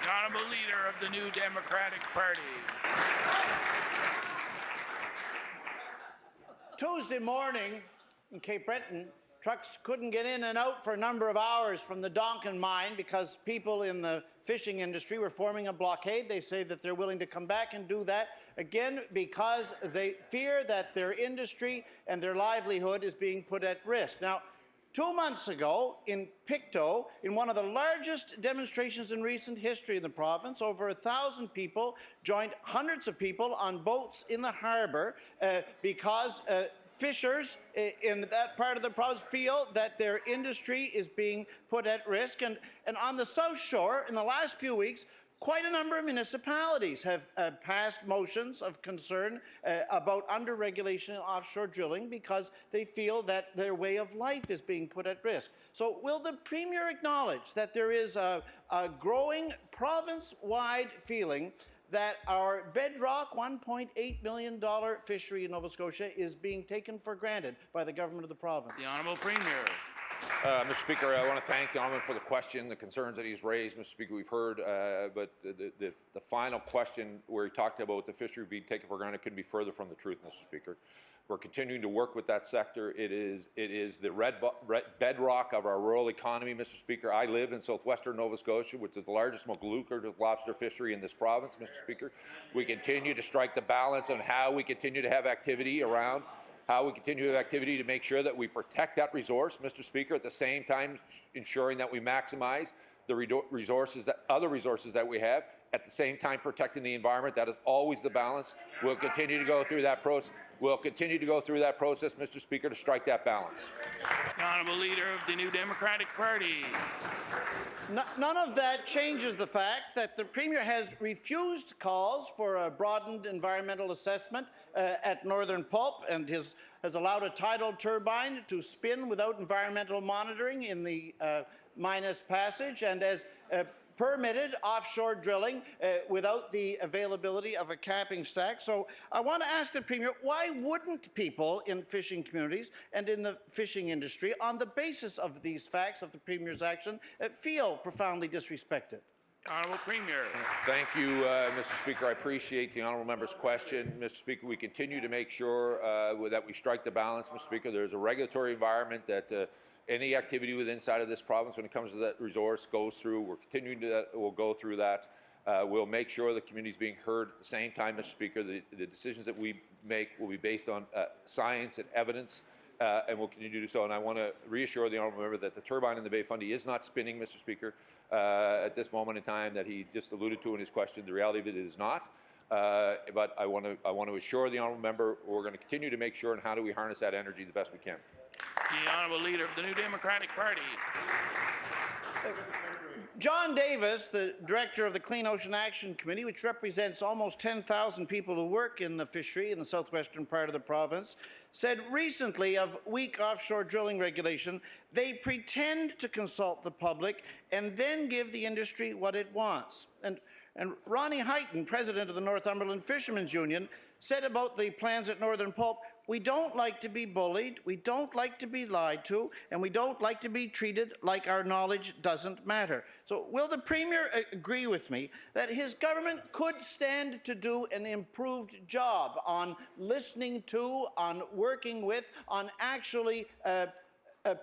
The Honourable Leader of the New Democratic Party. Tuesday morning in Cape Breton, trucks couldn't get in and out for a number of hours from the Donkin mine because people in the fishing industry were forming a blockade. They say that they're willing to come back and do that again because they fear that their industry and their livelihood is being put at risk. Now, 2 months ago, in Pictou, in one of the largest demonstrations in recent history in the province, over 1,000 people joined hundreds of people on boats in the harbour because fishers in that part of the province feel that their industry is being put at risk. And on the South Shore, in the last few weeks, quite a number of municipalities have passed motions of concern about under-regulation in offshore drilling because they feel that their way of life is being put at risk. So will the Premier acknowledge that there is a growing province-wide feeling that our bedrock $1.8 million fishery in Nova Scotia is being taken for granted by the government of the province? The Honourable Premier. Mr. Speaker, I want to thank the Honourable for the question, the concerns that he's raised. Mr. Speaker, we've heard, but the final question where he talked about the fishery being taken for granted couldn't be further from the truth, Mr. Speaker. We're continuing to work with that sector. It is the bedrock of our rural economy, Mr. Speaker. I live in southwestern Nova Scotia, which is the largest, most lucrative lobster fishery in this province, Mr. Speaker. We continue to strike the balance on how we continue to have activity around how we continue to have activity to make sure that we protect that resource, Mr. Speaker, at the same time ensuring that we maximize the other resources that we have, at the same time protecting the environment. That is always the balance. We'll continue to go through that process. We'll continue to go through that process, Mr. Speaker, to strike that balance. The Honourable Leader of the New Democratic Party. None of that changes the fact that the Premier has refused calls for a broadened environmental assessment at Northern Pulp and has allowed a tidal turbine to spin without environmental monitoring in the Minas Passage and has permitted offshore drilling without the availability of a capping stack. So I want to ask the Premier, why wouldn't people in fishing communities and in the fishing industry, on the basis of these facts of the Premier's action, feel profoundly disrespected? Honourable Premier. Thank you, Mr. Speaker. I appreciate the honourable member's question. Mr. Speaker, we continue to make sure that we strike the balance, Mr. Speaker. There's a regulatory environment that any activity within inside of this province when it comes to that resource goes through. We're continuing to we'll go through that. We'll make sure the community is being heard at the same time, Mr. Speaker. The decisions that we make will be based on science and evidence, and we'll continue to do so. And I want to reassure the honourable member that the turbine in the Bay Fundy is not spinning, Mr. Speaker, at this moment in time that he just alluded to in his question. The reality of it is not. But I want to assure the honourable member we're going to continue to make sure and how do we harness that energy the best we can. The Honourable Leader of the New Democratic Party. John Davis, the director of the Clean Ocean Action Committee, which represents almost 10,000 people who work in the fishery in the southwestern part of the province, said recently of weak offshore drilling regulation, they pretend to consult the public and then give the industry what it wants. And Ronnie Heighton, president of the Northumberland Fishermen's Union, said about the plans at Northern Pulp, we don't like to be bullied, we don't like to be lied to, and we don't like to be treated like our knowledge doesn't matter. So will the Premier agree with me that his government could stand to do an improved job on listening to, on working with, on actually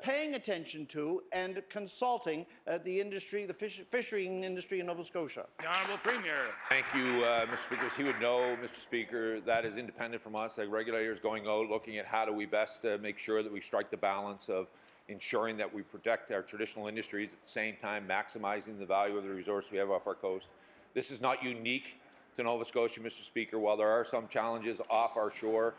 paying attention to and consulting the industry, the fishing industry in Nova Scotia? The Honourable Premier. Thank you, Mr. Speaker. As he would know, Mr. Speaker, that is independent from us. The regulators going out, looking at how do we best make sure that we strike the balance of ensuring that we protect our traditional industries at the same time maximizing the value of the resource we have off our coast. This is not unique to Nova Scotia, Mr. Speaker. While there are some challenges off our shore,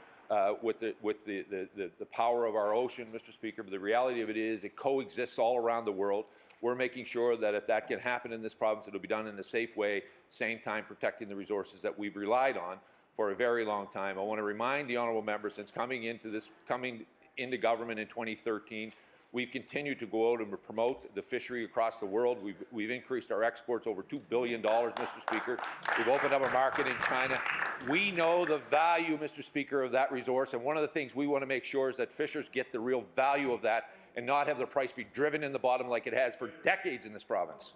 with the power of our ocean, Mr. Speaker, but the reality of it is it coexists all around the world. We're making sure that if that can happen in this province, it'll be done in a safe way, same time protecting the resources that we've relied on for a very long time. I want to remind the honourable member, since coming into government in 2013, we've continued to go out and promote the fishery across the world. We've increased our exports over $2 billion, Mr. Speaker. We've opened up a market in China. We know the value, Mr. Speaker, of that resource, and one of the things we want to make sure is that fishers get the real value of that and not have the price be driven in the bottom like it has for decades in this province.